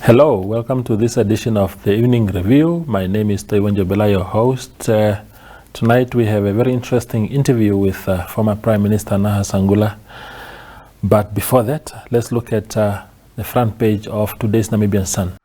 Hello, welcome to this edition of the Evening Review. My name is Toiwonjo Bela, your host. Tonight we have a very interesting interview with former Prime Minister Nahas Angula. But before that, let's look at the front page of today's Namibian Sun.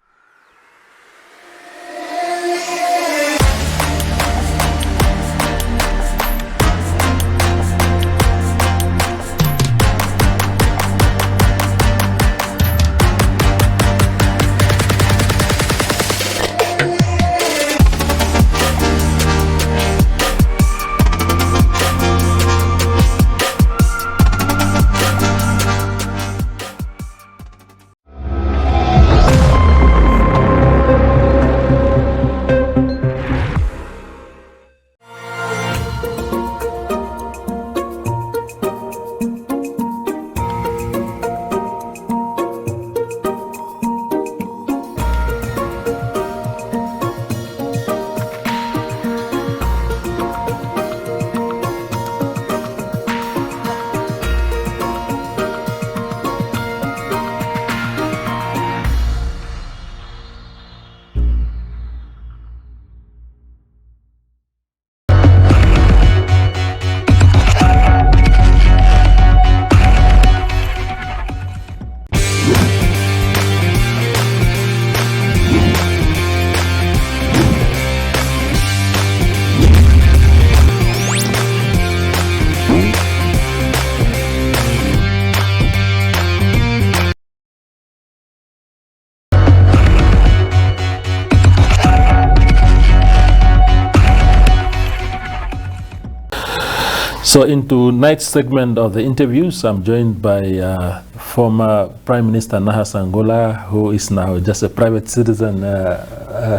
So into tonight's segment of the interviews, I'm joined by former Prime Minister Nahas Angula, who is now just a private citizen.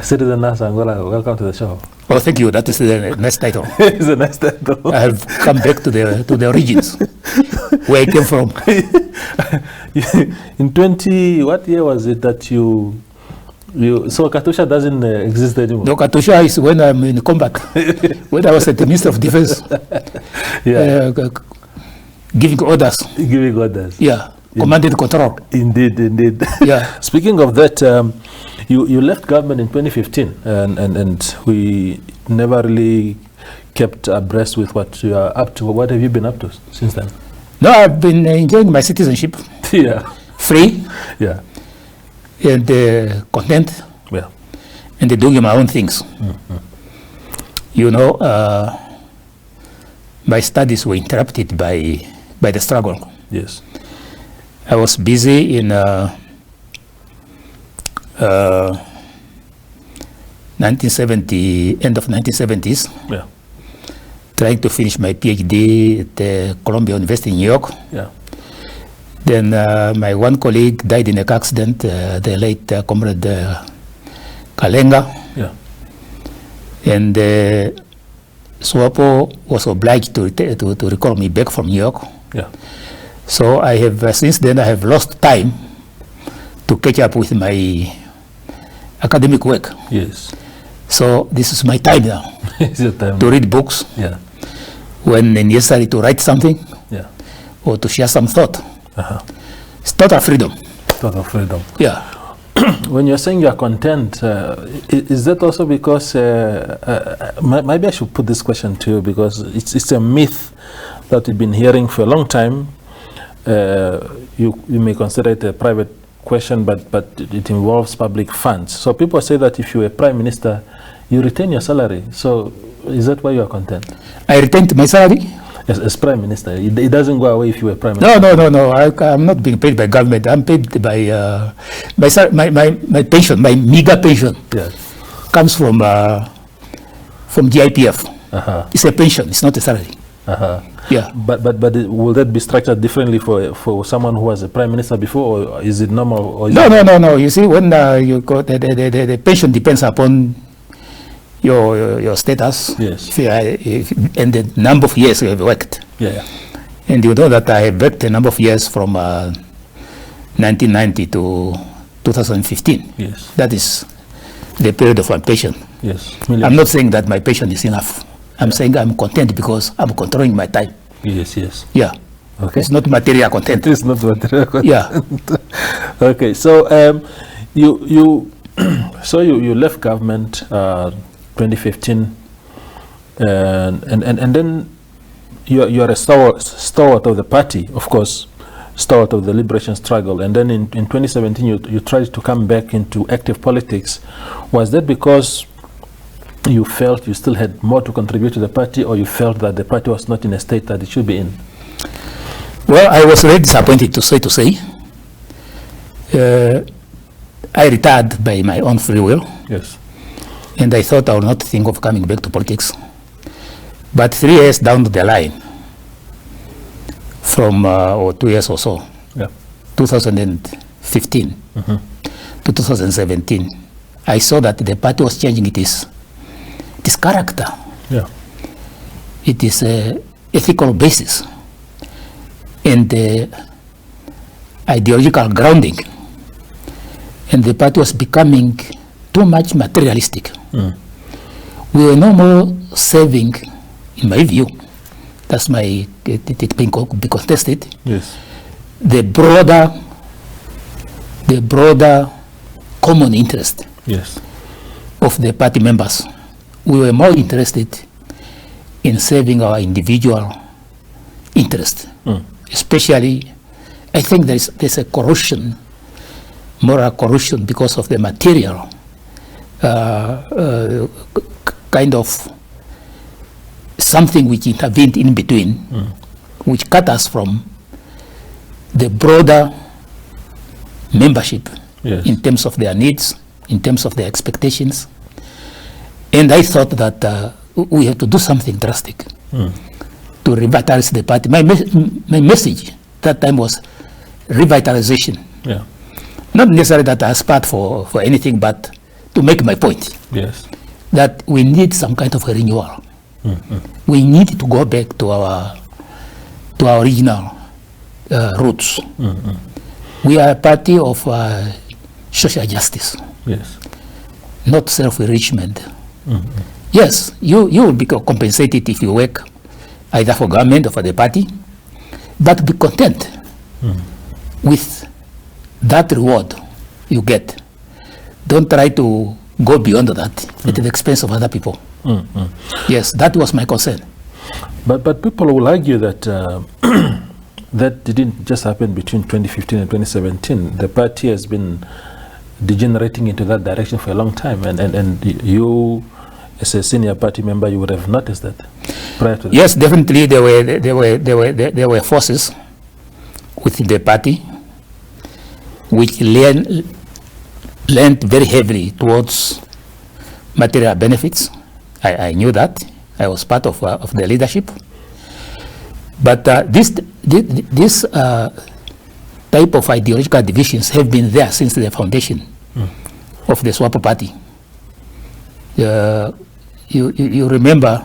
Citizen Nahas Angula, welcome to the show. Oh, thank you. That is the nice title. It's a nice title. I have come back to the origins, where I came from. In what year was it that so Katusha doesn't exist anymore? No, Katusha is when I'm in combat. When I was at the Minister of Defense, giving orders. Giving orders. Yeah, command and control. Indeed. Yeah. Speaking of that, you left government in 2015, and we never really kept abreast with what you are up to. What have you been up to since then? No, I've been enjoying my citizenship. Yeah. Free. Yeah. And content. Yeah. And doing my own things. Mm-hmm. You know, my studies were interrupted by the struggle. Yes. I was busy in 1970, end of 1970s. Yeah. Trying to finish my PhD at the Columbia University in New York. Yeah. Then my one colleague died in a car accident, the late comrade Kalenga. Yeah. And SWAPO was obliged to recall me back from New York. Yeah. So I have, since then, I have lost time to catch up with my academic work. Yes. So this is my time now. It's your time to read books. Yeah. When necessary to write something. Yeah. Or to share some thought. Uh-huh. It's total freedom. Total freedom. Yeah. When you're saying you're content, is that also because, maybe I should put this question to you, because it's a myth that we've been hearing for a long time. You may consider it a private question, but it involves public funds. So people say that if you're a prime minister, you retain your salary. So is that why you are content? I retained my salary? As prime minister, it doesn't go away if you were prime minister. No. I'm not being paid by government. I'm paid by my pension, my meager pension. Yes. Comes from GIPF. Uh-huh. It's a pension. It's not a salary. Uh-huh. Yeah. But will that be structured differently for someone who was a prime minister before, or is it normal? Or is No. You see, when you go, the pension depends upon your status. Yes. And the number of years you have worked. Yeah. And you know that I have worked a number of years from 1990 to 2015. Yes. That is the period of my pension. Yes. I'm not saying that my pension is enough. I'm saying I'm content because I'm controlling my time. Yes, yes. Yeah. Okay. It's not material content. It is not material content. Yeah. Okay. So You so you left government 2015, and then you're a stalwart of the party, of course, stalwart of the liberation struggle. And then in 2017, you tried to come back into active politics. Was that because you felt you still had more to contribute to the party, or you felt that the party was not in a state that it should be in? Well, I was very disappointed to say. I retired by my own free will. Yes. And I thought I would not think of coming back to politics. But 3 years down the line, from or 2 years or so, 2015 to 2017, I saw that the party was changing its character. Yeah. It is an ethical basis and the ideological grounding. And the party was becoming too much materialistic. We were no more serving, in my view, that's my, it being be contested, Yes. the broader common interest Yes. of the party members. We were more interested in serving our individual interest. Especially, I think there's a corrosion, moral corrosion, because of the material kind of something which intervened in between, which cut us from the broader membership. Yes. In terms of their needs, in terms of their expectations. And I thought that we have to do something drastic to revitalize the party. My message that time was revitalization. Yeah. Not necessarily that I aspired for anything, but to make my point. Yes. That we need some kind of a renewal. We need to go back to our original roots. We are a party of social justice. Yes. Not self-enrichment. Yes, you will be compensated if you work either for government or for the party, but be content with that reward you get. Don't try to go beyond that at the expense of other people. Yes, that was my concern. But people will argue that that didn't just happen between 2015 and 2017. The party has been degenerating into that direction for a long time, and you, as a senior party member, you would have noticed that prior to that. Yes, definitely there were forces within the party which leaned very heavily towards material benefits. I knew that. I was part of the leadership. But this type of ideological divisions have been there since the foundation of the SWAPO party. You remember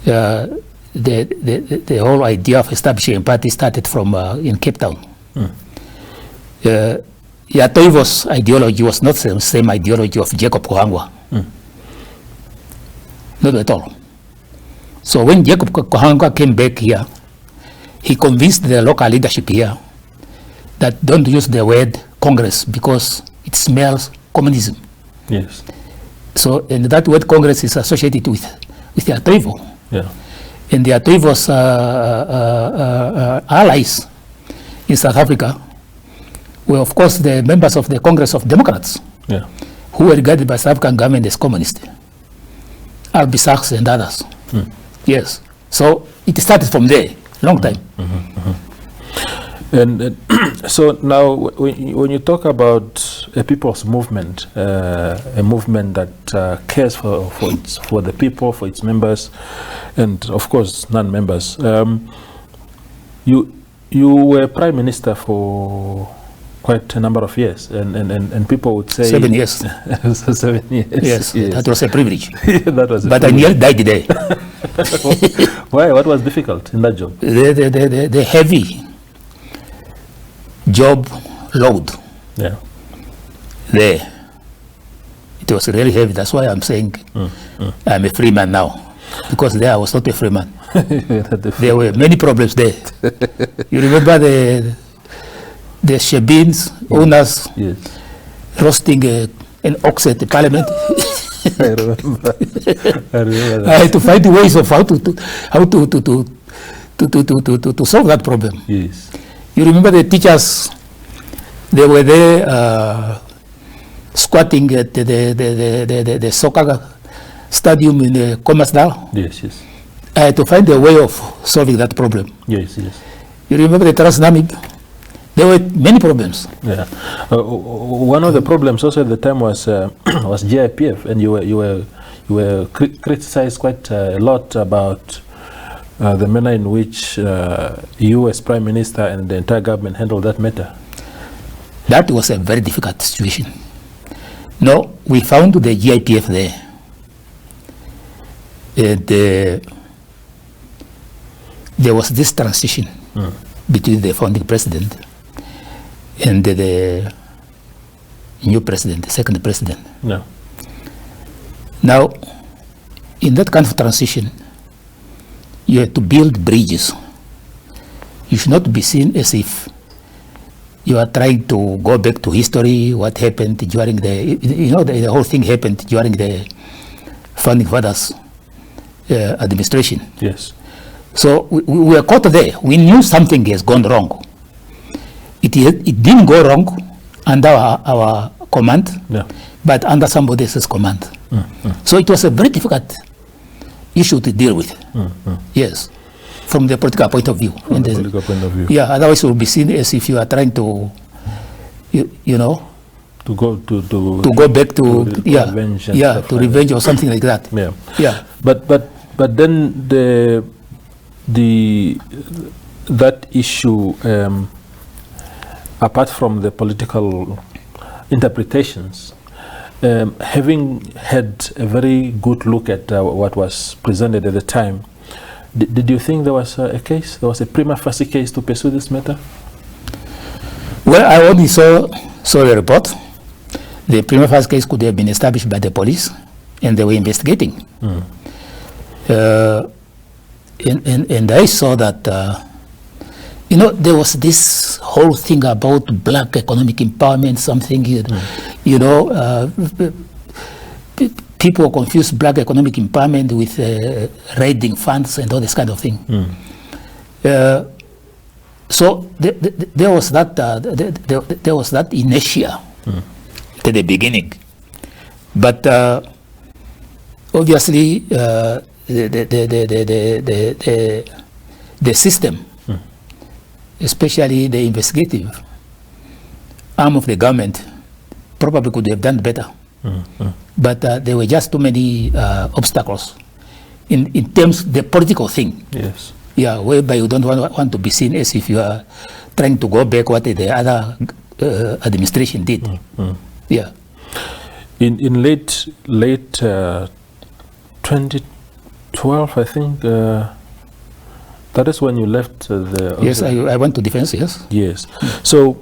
the whole idea of establishing a party started from in Cape Town. Yatoivo's ideology was not the same ideology of Jacob Kohangwa. Not at all. So when Jacob Kohangwa came back here, he convinced the local leadership here that don't use the word Congress because it smells communism. Yes. So, and that word Congress is associated with the Atoivo. Yeah. And the Atoivo's allies in South Africa were, of course, the members of the Congress of Democrats, who were regarded by South African government as communist. Albisachs and others. Yes. So it started from there, long time. And so now, when you talk about a people's movement, a movement that cares for the people, for its members, and of course non-members, you were prime minister for quite a number of years, and people would say 7 years. 7 years. Yes, that was a privilege. That was but I nearly died there. Why? What was difficult in that job? The heavy job load. Yeah. There. It was really heavy. That's why I'm saying I'm a free man now. Because there I was not a free man. There were many problems there. You remember the Shebins owners roasting an ox at the parliament. I remember. I had to find ways of how to solve that problem. Yes. You remember the teachers? They were there squatting at the soccer stadium in Commercedal. Yes, yes. I had to find a way of solving that problem. Yes, yes. You remember the Namibia? There were many problems. Yeah. One of the problems also at the time was was GIPF, and you were criticized quite a lot about the manner in which you as Prime Minister and the entire government handled that matter. That was a very difficult situation. No, we found the GIPF there. And there was this transition between the founding president and the new president, the second president. No. Now, in that kind of transition, you have to build bridges. You should not be seen as if you are trying to go back to history, what happened during the whole thing happened during the founding fathers administration. Yes. So we were caught there. We knew something has gone wrong. It didn't go wrong under our command, but under somebody else's command. So it was a very difficult issue to deal with. Yes, from the political point of view. From the political point of view. Yeah, otherwise it will be seen as if you are trying to, you know, to go back to revenge and stuff to like revenge or something like that. Yeah. Yeah. But then that issue, apart from the political interpretations, having had a very good look at what was presented at the time, did you think there was a case? There was a prima facie case to pursue this matter? Well, I only saw the report. The prima facie case could have been established by the police, and they were investigating. And I saw that, there was this whole thing about black economic empowerment, something, people confuse black economic empowerment with raiding funds and all this kind of thing. So there was that inertia at the beginning, but obviously the system, especially the investigative arm of the government, probably could have done better. But there were just too many obstacles in terms of the political thing. Yes. Yeah, whereby you don't want to be seen as if you are trying to go back what the other administration did. Yeah. In late 2012, I think, that is when you left the... Yes, I went to defense, yes. Yes. So,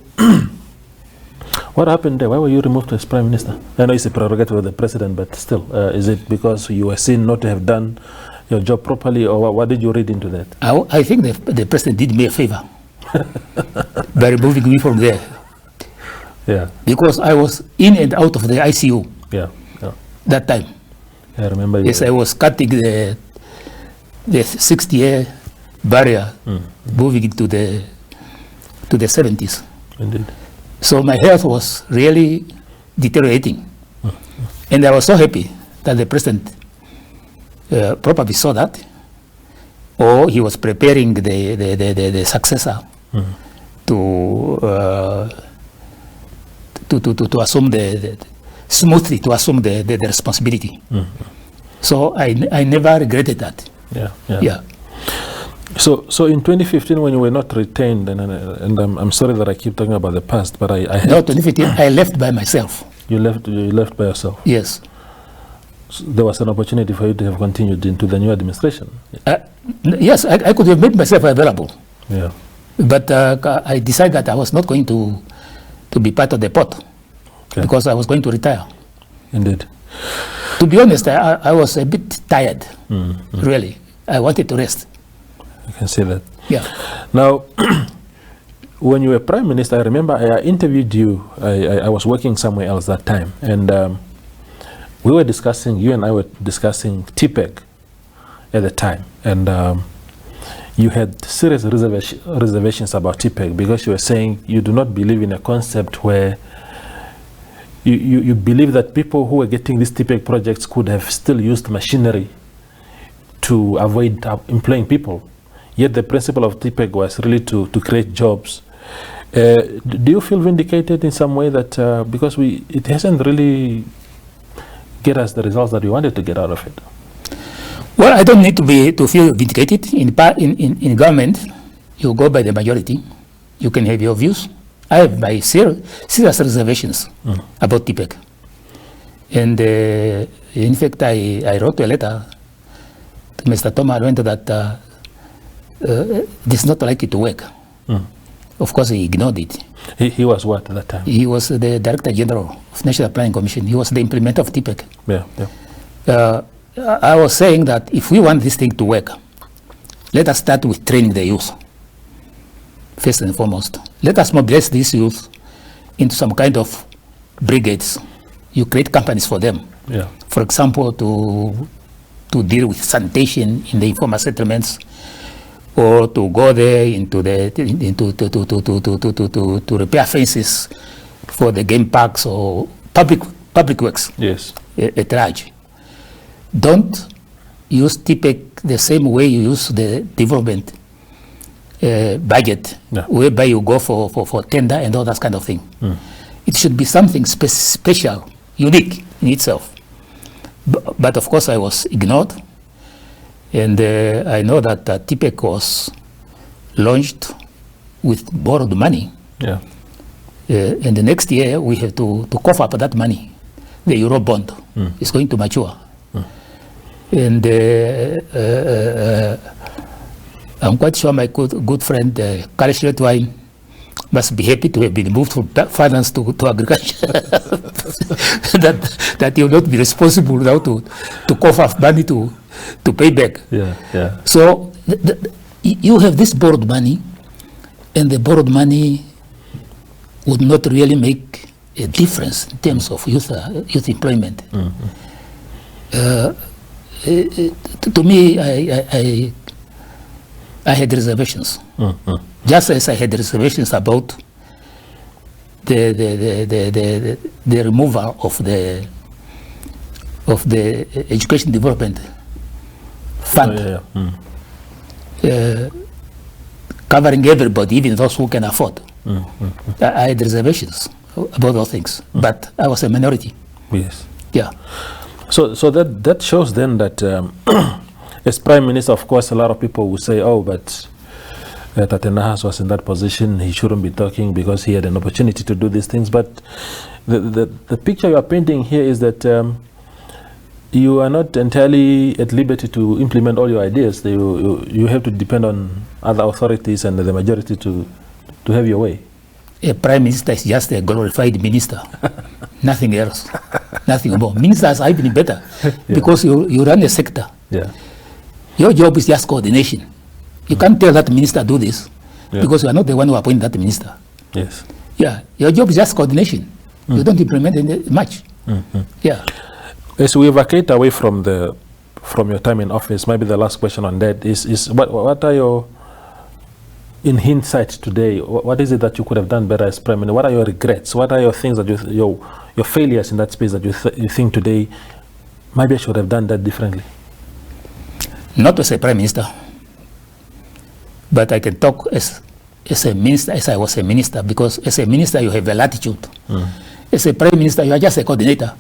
what happened there? Why were you removed as Prime Minister? I know it's a prerogative of the President, but still, is it because you were seen not to have done your job properly, or what did you read into that? I think the President did me a favor by removing me from there. Yeah. Because I was in and out of the ICU. Yeah. That time. I remember. Yes, I was cutting the 60-year barrier, moving into the 70s. Indeed. So my health was really deteriorating, and I was so happy that the President probably saw that, or he was preparing the successor to assume smoothly to assume the responsibility. So I never regretted that. Yeah. So in 2015, when you were not retained, and I'm sorry that I keep talking about the past, but I no, 2015 I left by myself. You left by yourself. Yes. So there was an opportunity for you to have continued into the new administration. Yes, I could have made myself available. Yeah. But I decided that I was not going to be part of the pot, because I was going to retire. Indeed. To be honest, I was a bit tired. Really, I wanted to rest. I can see that. Yeah. Now, when you were Prime Minister, I remember I interviewed you. I was working somewhere else that time, and we were discussing, you and I were discussing TPEG at the time, and you had serious reservations about TPEG because you were saying you do not believe in a concept where you believe that people who were getting these TPEG projects could have still used machinery to avoid employing people. Yet the principle of TPEG was really to create jobs. Do you feel vindicated in some way that because it hasn't really get us the results that we wanted to get out of it? Well, I don't need to feel vindicated. In government, you go by the majority. You can have your views. I have my serious reservations about TPEG. And in fact, I wrote a letter to Mr. Thomas Alwento that this is not likely to work. Of course, he ignored it. He was what at that time? He was the Director General of National Planning Commission. He was the implementer of TPEG. Yeah. I was saying that if we want this thing to work, let us start with training the youth, first and foremost. Let us mobilize these youth into some kind of brigades. You create companies for them. Yeah. For example, to deal with sanitation in the informal settlements, or to go there to repair fences for the game parks or public works. Yes. At large. Don't use TPEG the same way you use the development budget, whereby you go for tender and all that kind of thing. It should be something special, unique in itself. But of course, I was ignored. And I know that TPEG was launched with borrowed money. Yeah. And the next year, we have to cough up that money. The Euro bond is going to mature. And I'm quite sure my good friend, Karl Schlettwein, must be happy to have been moved from finance to agriculture. that he will not be responsible now to cough up money to pay back. Yeah. So you have this borrowed money, and the borrowed money would not really make a difference in terms of youth employment. To me, I had reservations. Just as I had reservations about the removal of the education development fund, covering everybody, even those who can afford. I had reservations about those things, but I was a minority. Yes. Yeah. So that shows then that as Prime Minister, of course, a lot of people will say, oh, but Tate Nahas was in that position, he shouldn't be talking because he had an opportunity to do these things. But the picture you are painting here is that you are not entirely at liberty to implement all your ideas. You have to depend on other authorities and the majority to have your way. A Prime Minister is just a glorified minister, nothing else, nothing more. Ministers are even better because you run a sector. Yeah. Your job is just coordination. You can't tell that minister do this because you are not the one who appointed that minister. Yes. Yeah, your job is just coordination. You don't implement much. Yeah. As we vacate away from your time in office, maybe the last question on that is what are your, in hindsight today, what is it that you could have done better as Prime Minister? What are your regrets? What are your things that your failures in that space that you think today, maybe I should have done that differently? Not as a Prime Minister, but I can talk as a minister, as I was a minister, because as a minister you have a latitude. As a Prime Minister, you are just a coordinator.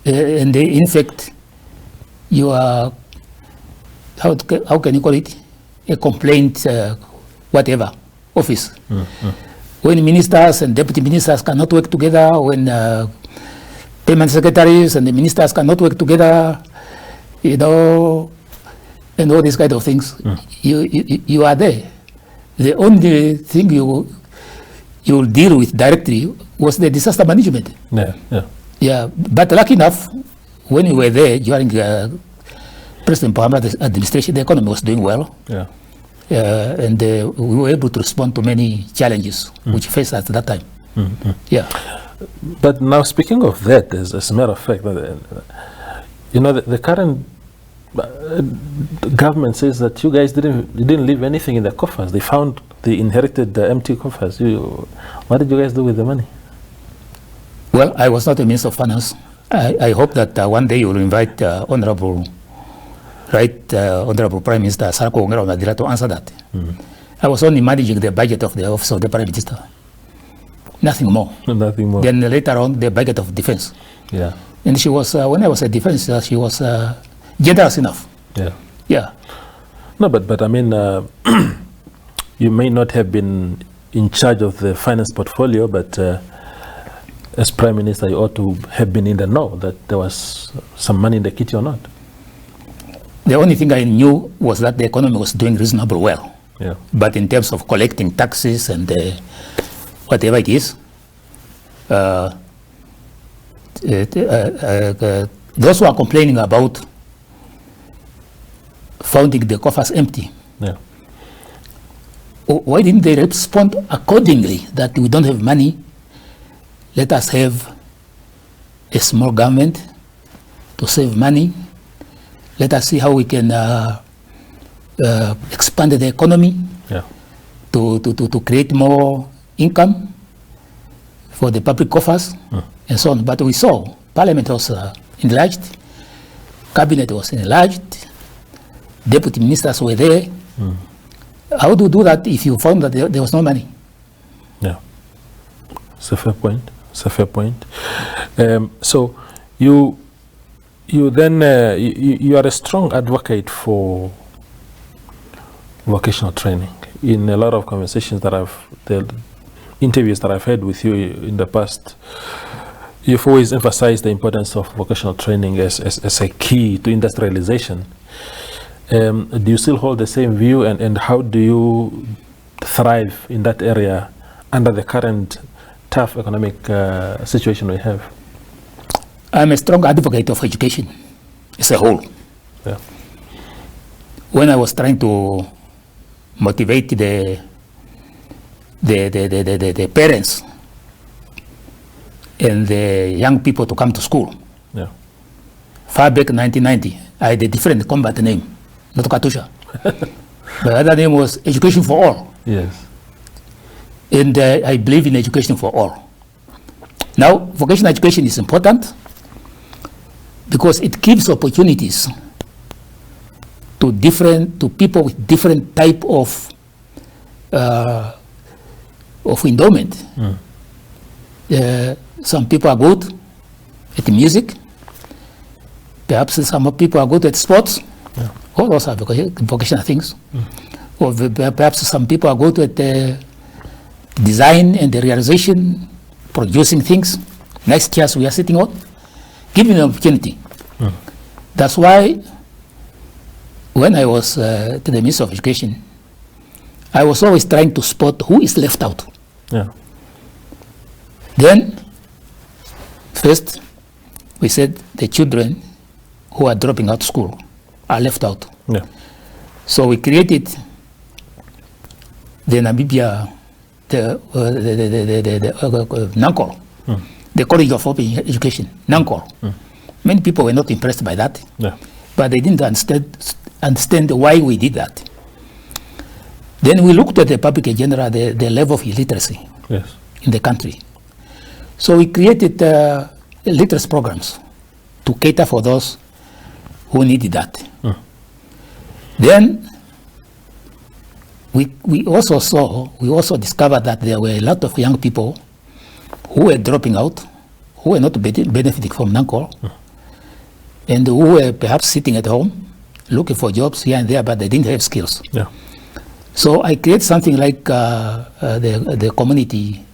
And in fact, you are, how can you call it? A complaint, whatever, office. When ministers and deputy ministers cannot work together, when payment secretaries and the ministers cannot work together, and all these kind of things, you are there. The only thing you will deal with directly was the disaster management. Yeah, but lucky enough, when we were there during President Mohamed's administration, the economy was doing well. and we were able to respond to many challenges which faced us at that time. Yeah. But now, speaking of that, as a matter of fact, you know, the current government says that you guys didn't leave anything in the coffers. They inherited the empty coffers. What did you guys do with the money? Well, I was not a Minister of Finance. I hope that one day you will invite Honorable Prime Minister Sarko Ongera Madira to answer that. I was only managing the budget of the Office of the Prime Minister. Nothing more. Nothing more. Then later on, the budget of defense. Yeah. And she was, when I was at defense, she was generous enough. Yeah. Yeah. No, but I mean, you may not have been in charge of the finance portfolio, but as Prime Minister, you ought to have been in the know that there was some money in the kitty or not. The only thing I knew was that the economy was doing reasonably well. Yeah. But in terms of collecting taxes and whatever it is, those who are complaining about finding the coffers empty, Yeah. why didn't they respond accordingly that we don't have money? Let us have a small government to save money. Let us see how we can expand the economy Yeah. to create more income for the public coffers and so on. But we saw Parliament was enlarged, Cabinet was enlarged, deputy ministers were there. How do you do that if you found that there was no money? Yeah. It's a fair point. It's a fair point. So you then you are a strong advocate for vocational training. In a lot of conversations the interviews that I've had with you in the past, you've always emphasized the importance of vocational training as a key to industrialization. Do you still hold the same view, and how do you thrive in that area under the current tough economic situation we have? I'm a strong advocate of education as a whole. Yeah. When I was trying to motivate the parents and the young people to come to school, Yeah. far back in 1990, I had a different combat name, not Katusha. The other name was Education for All. Yes. And I believe in education for all. Now, vocational education is important because it gives opportunities to people with different type of endowment. Some people are good at music. Perhaps some people are good at sports. Yeah. All those are vocational things. Or perhaps some people are good at design and the realization, producing things, nice chairs we are sitting on, giving an opportunity. That's why when I was to the Minister of Education, I was always trying to spot who is left out. Yeah. Then, first, we said the children who are dropping out of school are left out. Yeah. So we created the Namibia, the NANCOL, the College of Open Education, NANCOL. Many people were not impressed by that, Yeah. but they didn't understand why we did that. Then we looked at the public in general, the level of illiteracy Yes. in the country. So we created literacy programs to cater for those who needed that. Then we also discovered that there were a lot of young people who were dropping out, who were not benefiting from NANCOL, and who were perhaps sitting at home looking for jobs here and there, but they didn't have skills. Yeah. So I created something like the community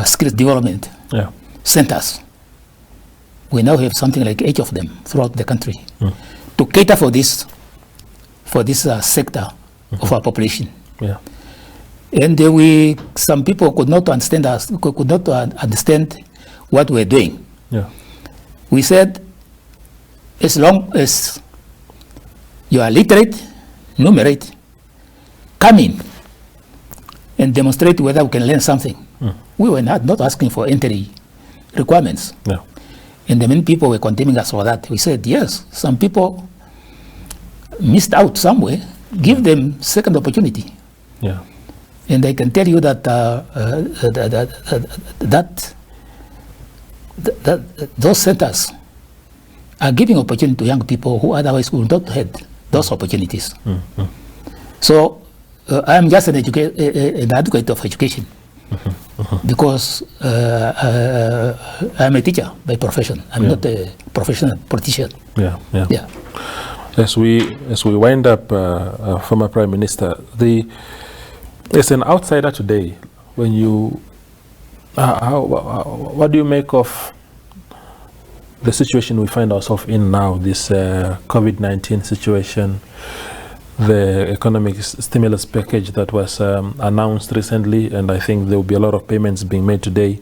skills development Yeah. centers. We now have something like 8 of them throughout the country to cater for this sector of our population. Yeah. And some people could not understand us, could not understand what we're doing. Yeah. We said, as long as you are literate, numerate, come in and demonstrate whether we can learn something. We were not asking for entry requirements. Yeah. And the many people were condemning us for that. We said, yes, some people missed out somewhere. Give them second opportunity. Yeah. And I can tell you that those centers are giving opportunity to young people who otherwise would not have those opportunities. So I'm just an advocate of education because I'm a teacher by profession. I'm not a professional politician. Yeah. As we wind up, former Prime Minister, as an outsider today, when you, what do you make of the situation we find ourselves in now, this COVID-19 situation, the economic stimulus package that was announced recently, and I think there will be a lot of payments being made today,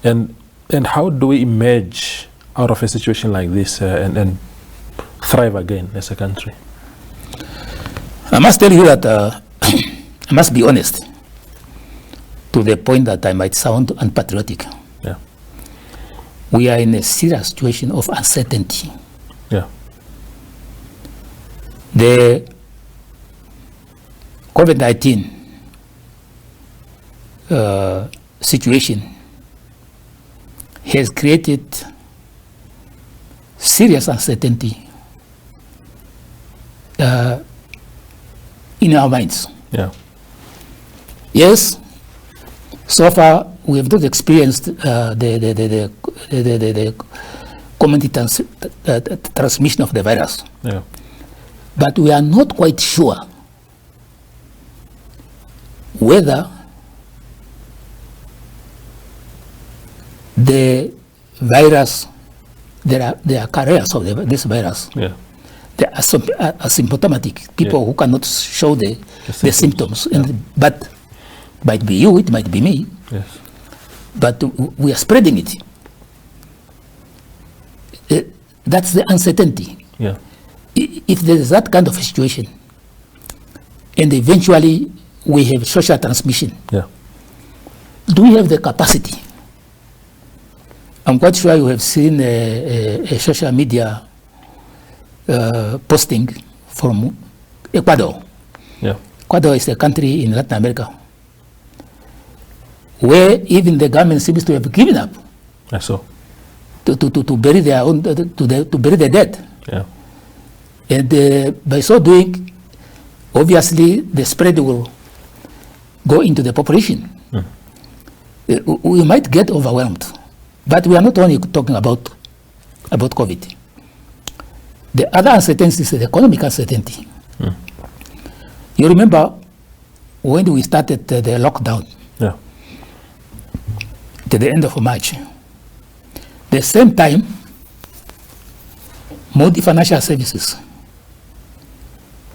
and how do we emerge out of a situation like this and thrive again as a country? I must tell you that I must be honest to the point that I might sound unpatriotic. Yeah. We are in a serious situation of uncertainty. Yeah. The COVID-19 situation has created serious uncertainty in our minds. Yeah. Yes, so far we have not experienced the community transmission of the virus. Yeah. But we are not quite sure whether the virus, there are carriers of this virus. Yeah. They are asymptomatic, people who cannot show the symptoms. Yeah. But might be you, it might be me. Yes. But we are spreading it. That's the uncertainty. Yeah. If there is that kind of a situation, and eventually we have social transmission, Yeah. do we have the capacity? I'm quite sure you have seen a social media posting from Ecuador. Yeah. Ecuador is a country in Latin America where even the government seems to have given up I saw. to bury their own to bury the dead. Yeah. And by so doing, obviously the spread will go into the population. We might get overwhelmed, but we are not only talking about COVID. The other uncertainty is the economic uncertainty. You remember when we started the lockdown? Yeah. To the end of March. The same time, multi-financial services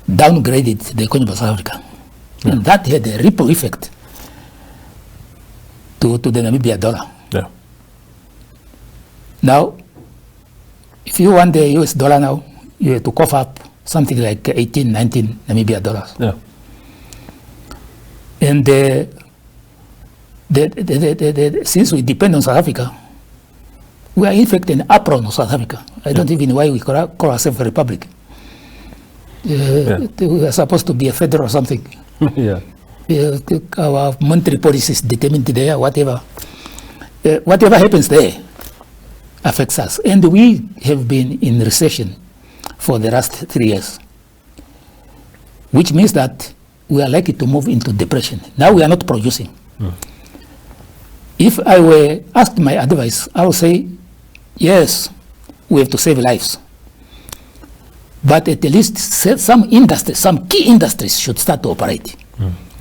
downgraded the economy of South Africa. And that had a ripple effect to the Namibia dollar. Yeah. Now, if you want the US dollar now, you have to cough up something like 18, 19 Namibia dollars. Yeah. And since we depend on South Africa, we are in fact an apron of South Africa. I don't even know why we call ourselves a republic. We are supposed to be a federal or something. Yeah. Our monetary policy is determined there, whatever. Whatever happens there affects us. And we have been in recession for the last 3 years, which means that we are likely to move into depression. Now we are not producing. If I were asked my advice, I would say, yes, we have to save lives. But at least some industries, some key industries should start to operate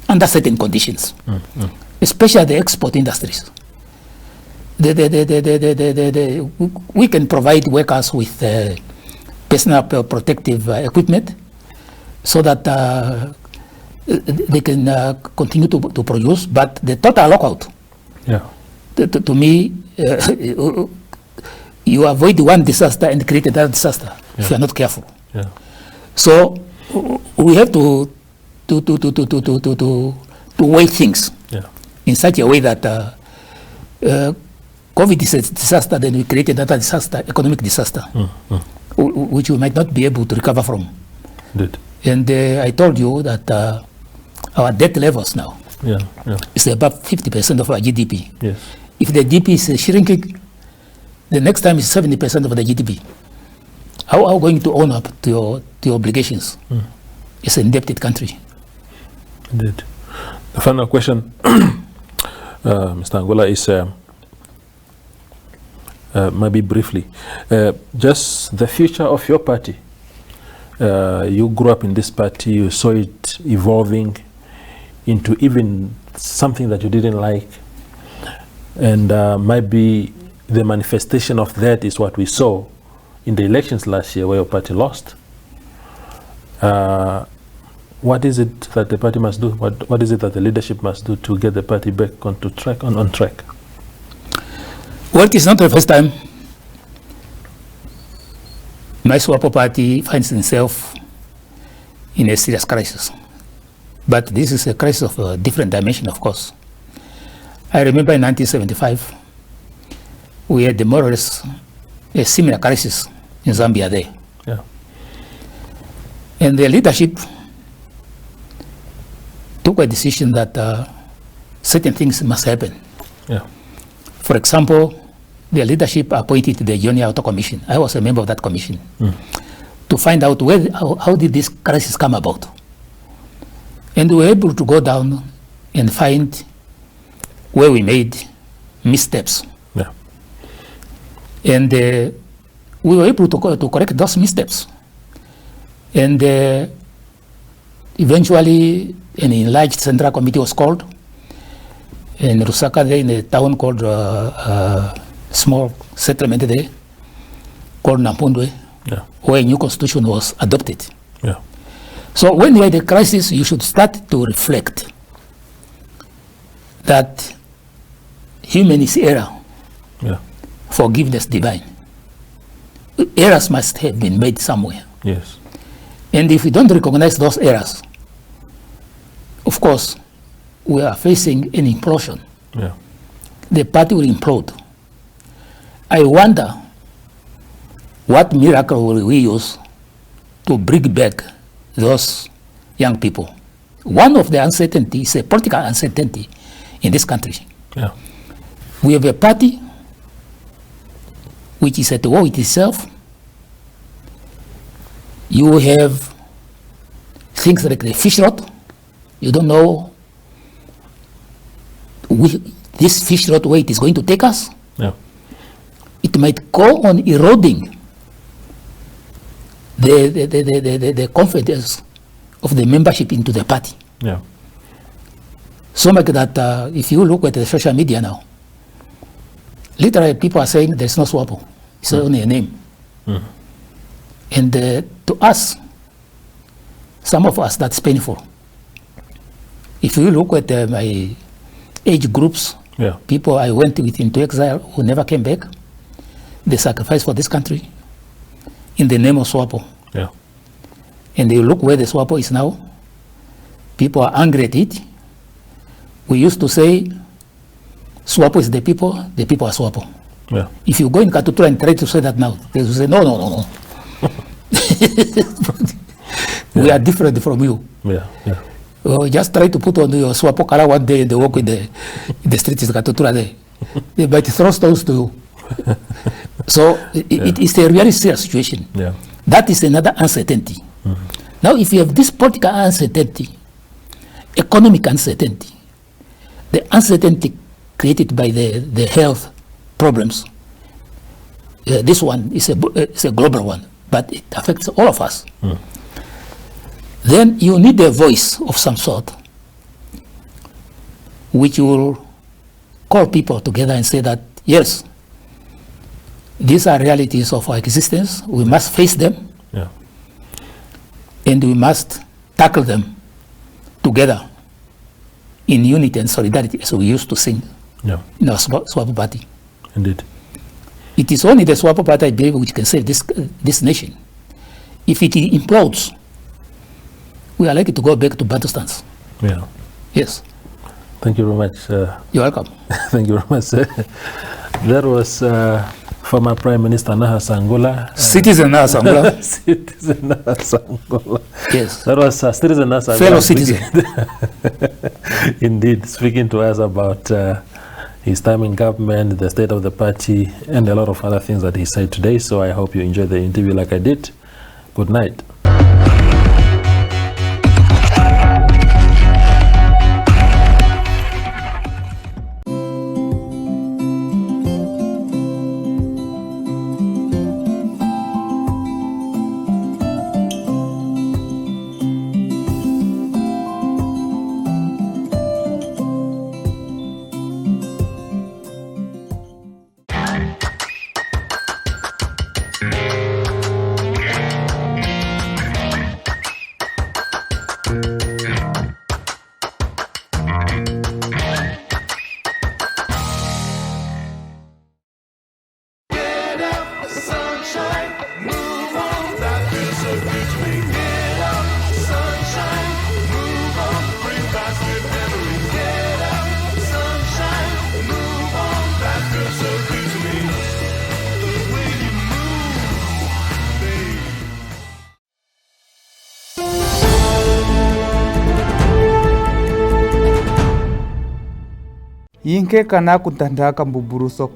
under certain conditions, especially the export industries. We can provide workers with personal protective equipment so that they can continue to produce, but the total lockout, to me, you avoid one disaster and create another disaster if you are not careful. Yeah. So we have to weigh things Yeah. in such a way that COVID is a disaster, then we created another disaster, economic disaster, which we might not be able to recover from. Indeed. And I told you that our debt levels now Yeah. Yeah. is about 50% of our GDP. Yes. If the GDP is shrinking, the next time is 70% of the GDP. How are we going to own up to your obligations? It's an indebted country. Indeed. The final question, Mr. Angula, is maybe briefly, just the future of your party. You grew up in this party, you saw it evolving into even something that you didn't like, and maybe the manifestation of that is what we saw in the elections last year where your party lost. What is it that the party must do? What is it that the leadership must do to get the party back on track? Well, it is not the first time my SWAPO party finds itself in a serious crisis. But this is a crisis of a different dimension, of course. I remember in 1975, we had more or less a similar crisis in Zambia there. Yeah. And the leadership took a decision that certain things must happen. Yeah. For example, the leadership appointed the Junior Auto Commission. I was a member of that commission to find out how did this crisis come about. And we were able to go down and find where we made missteps. Yeah. And we were able to correct those missteps. And eventually, an enlarged central committee was called in Lusaka, there in a town called small settlement there called Nampundwe, where a new constitution was adopted. Yeah. So when you had a crisis, you should start to reflect that human is error, forgiveness divine. Errors must have been made somewhere. Yes. And if we don't recognize those errors, of course, we are facing an implosion. Yeah. The party will implode. I wonder what miracle will we use to bring back those young people. One of the uncertainties is a political uncertainty in this country. Yeah. We have a party which is at war with itself. You have things like the fish rot. You don't know this fish rot where it is going to take us. Yeah. It might go on eroding the confidence of the membership into the party. Yeah. So much that if you look at the social media now, literally people are saying there's no SWAPO. It's only a name. And to us, some of us, that's painful. If you look at my age groups, people I went with into exile who never came back, they sacrificed for this country in the name of SWAPO. Yeah. And you look where the SWAPO is now, people are angry at it. We used to say, SWAPO is the people are SWAPO. Yeah. If you go in Katutura and try to say that now, they will say, no. We are different from you. Yeah. Yeah. Just try to put on your SWAPO color one day and they walk in the streets of Katutura there. They might throw stones to you. So it is a really serious situation. Yeah. That is another uncertainty. Now, if you have this political uncertainty, economic uncertainty, the uncertainty created by the health problems, this one is a global one, but it affects all of us. Then you need a voice of some sort which will call people together and say that, yes, these are realities of our existence. We must face them. Yeah. And we must tackle them together in unity and solidarity, as we used to sing in our SWAPO party. Indeed. It is only the SWAPO party, I believe, which can save this nation. If it implodes, we are likely to go back to Bantustans. Yeah. Yes. Thank you very much. You're welcome. Thank you very much. That was former Prime Minister Nahas Angula. Citizen Nahas Angula. Citizen Nahas Angula. Yes. That was Citizen Nahas Angula. Fellow citizen. Indeed, speaking to us about his time in government, the state of the party, and a lot of other things that he said today. So I hope you enjoyed the interview like I did. Good night. Yinke kana kutandaka mbuburuso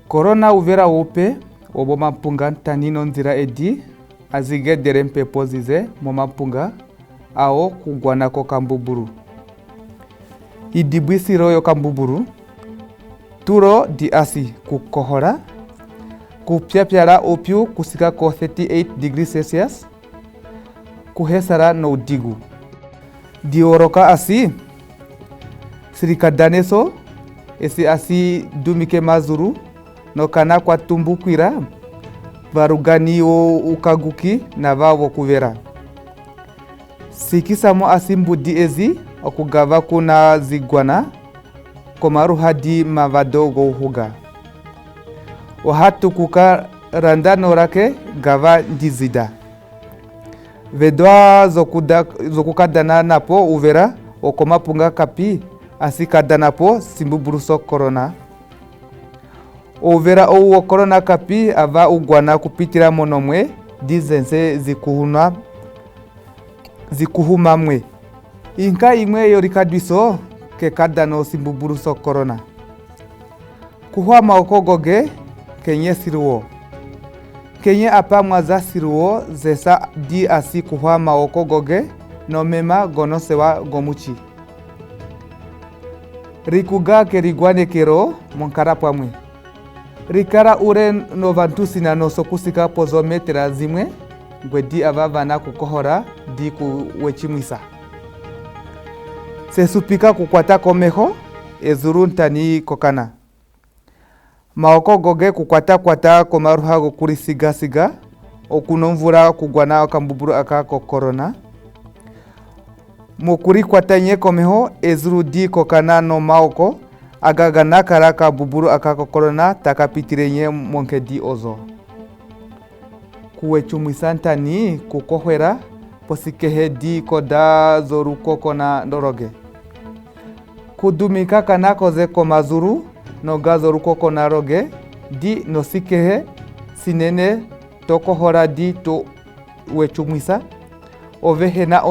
corona uvera wope obomapunga tanino nzira edi azige derempe pozize momapunga ao kugwana ko kambuburu idibwisiro yo kambuburu turo di asi kukohora kupyapyara opyu kusika ko 38 degrees Celsius kuhesara no digu dioroka asi sirikadaneso esi asi dumike mazuru no kana kwa tumbukwira varugani o ukaguki na vavo kuvera sikisamo asimbudi ezi okugava kuna zigwana komaru hadi mavadogo huga ohatu kuka randano rake gava ndizida vedwa zokukadana napo uvera okomapunga kapi asikadanapo simbuburuso corona overa o corona kapi ava ugwana kupitira monomwe dizense zikuhumamwe inka imwe yorikadwiso ke kadano simbuburuso corona kuhwa maokogoge kenye siruo kenye apa mwaza siruo zesa di asi kuhwa maokogoge no mema gonosewa gomuchi rikuga kerigwane kero monkara pamwe rikara ure novantusi na nosokusika pozometera zimwe gwedi avavana kukohora di kuwechimwisa sesupika kukwata komeho ezuru ntani kokana maoko goge kukwata komaruha gokuri siga okunomvura kugwana kambuburu aka ko corona mukuri kwatanye komeho ezuru di kokana no maoko agagana karaka buburu aka ko corona takapitirenye monke di ozo kuwechumwisanta ni kukohwera posikehe di koda zoru kokona ndoroge kudumika kana koze komazuru no gazoru kokona roge di no sikehe sinene tokohora di to wechumwisa ovehe na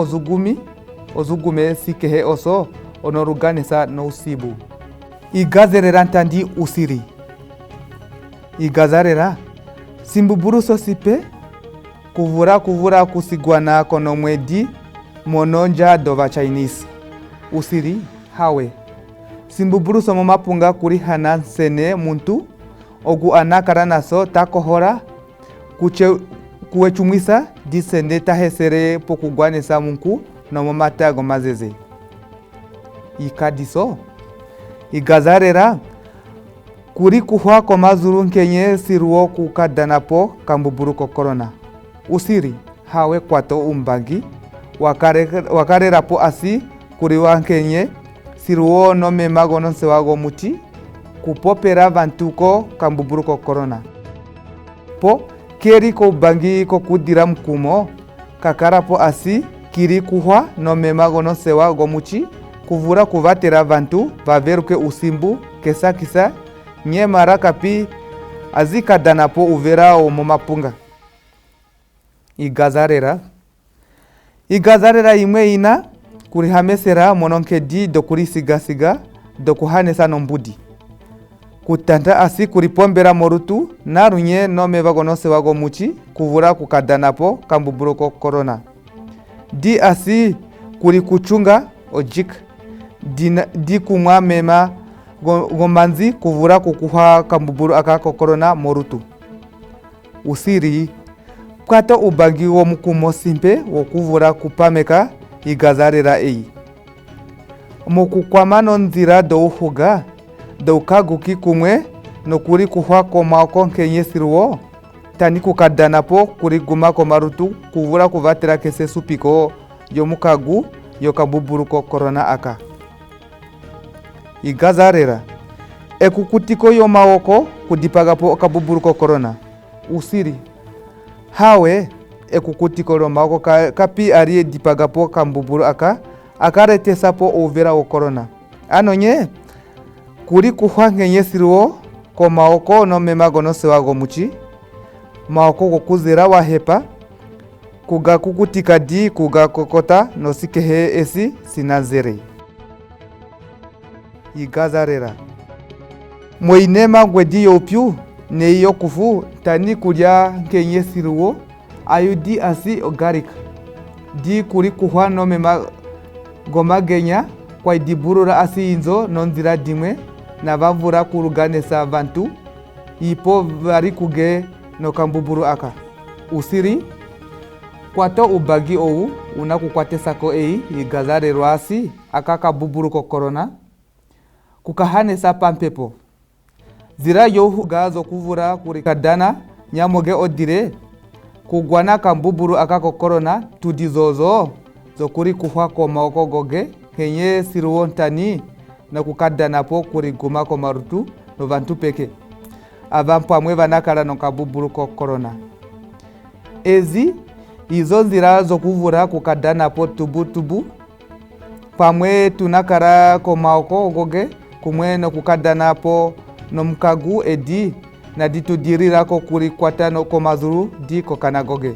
ozugume sikehe oso onoruganesa no usibu igazerera ntandi usiri igazarera simbuburuso sipe kuvura kusigwana kono mwedi mononja dova Chinese usiri hawe simbuburuso momapunga kuri hanan sene muntu ogu anakara naso takohora kuwechumwisa disende tahesere pokugwanesa munku no momata gomazeze ikadiso igazarera kuri kuhwa komazuru nkenye siruo kukadanapo kambuburuko corona usiri hawe kwato umbangi wakarerapo asi kuri wankenye siruo no memago no sewago muti kupopera vantuko kambuburuko corona po keri ko bangi ko kudira mkumo kakarapo asi kiri kuhwa no mema gonosewa gomuchi kuvura kuvatera vantu vaveruke usimbu kesa kisa nye mara kapi azikadanapo uvera omomapunga. Igazarera imwe ina kurihamesera mononkedi dokuri sigasiga dokuhanesa nombudi kutanda asi kuripombera morutu narunye nome vagonose wago muchi kuvura kukadanapo kambuburuko corona di asi kuri kuchunga ojik di kumwa mema gomanzi kuvura kukuha kambuburu akako corona morutu usiri kwato ubagi wo mukumo simpe wo kuvura kupameka igazarera ei mukukwamano nzira douhuga doukaguki kumwe nokuri kuhwa komako nkenyesiruo tani kukadanapo kuri gumako marutu kuvura kuvatera kese supiko yomukagu yokabuburuko corona aka igazarera ekukutiko yomawoko kudipagapo kabuburuko corona usiri hawe ekukutiko yomawoko kapi arie dipagapo kambuburu aka akaretesapo overa o corona anonye kuri kuhwa nkenyesiruo komawoko no memagonose wago muchi maoko gokuzira wahepa kuga kukutika di kuga kokota no sikehe esi sinazere igazarera moinema gwedi yopyu neiyo kufu tani kulya nkenyesiruo ayudi asi ogarik di kuri kuhwa no mema gomagenya kwa idiburura asi inzo nonzira dimwe na vavura kuruganesa vantu ipo vari kuge no kambuburu aka usiri kwato ubagi ou unakukwatesako ei igazarerwa asi aka kabuburuko corona kukahanesa pampepo zira yohuga zokuvura kurikadana nyamoge odire kugwana kambuburu akako corona tudizozo zokuri kuhwa komawoko goge kenye siruontani na kukadanapo kuri gumako marutu no vantu peke avampamwe vanakala no kabuburuko corona ezi izo nzira zokuvura kukadanapo tubu pamwe tunakara komawoko goge kumwe no kukadanapo no mkagu edi na ditudirirako kuri kwata no komazuru di kokanagoge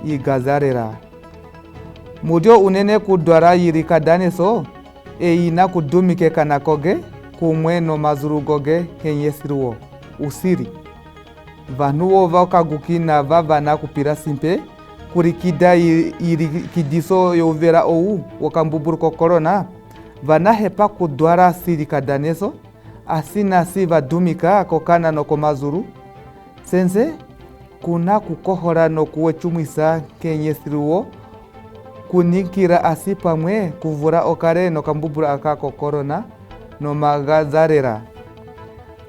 igazarera mudio unene kudwara yirikadaneso eina kudumike kanakoge kumwe no mazuru goge kenyesiruo usiri vanuo vakaguki na vavana kupira simpe kurikida irikidiso yovera ou wakambuburuko corona vana hepa kudwara sirikadaneso asina si vadumika kokana no komazuru sense kuna kukohora no kuwechumwisa kenyesiruo kunikira asi pamwe kuvura okare no kambubura akako corona no magazarera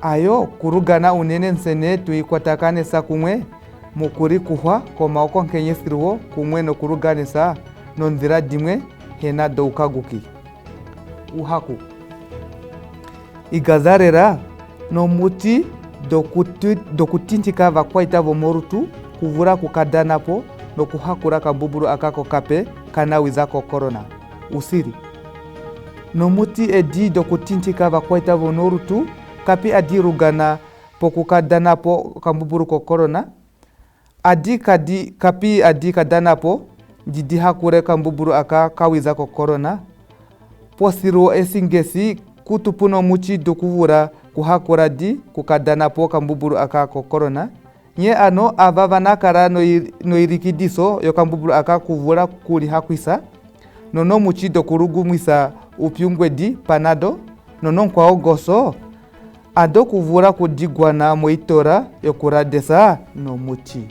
ayo kurugana unene nsene tuikwatakane kumwe mukuri kuhwa komawoko nkenyesiruo kumwe no kuruganesa no nzira dimwe hena doukaguki uhaku igazarera no muti dokutintika vakwaita vomorutu kuvura kukadanapo no kuhakura kambuburu akako kape kana wizako corona usiri no muti edi dokutintika vakwaita vonorutu kapi adi rugana pokukadanapo kambuburuko corona kapi adi kadanapo didi hakure kambuburu aka kawizako corona posiro esingesi kutupuno muchi dokuvura kuhakura di kukadanapo kambuburu akako corona nye ano avavanakara no irikidiso yo kambuburu aka kuvura kuri hakwisa nono muchi dokurugumwisa upyungwe di panado nono kwao goso ado kuvura kudigwana moitora yokuradesa no muchi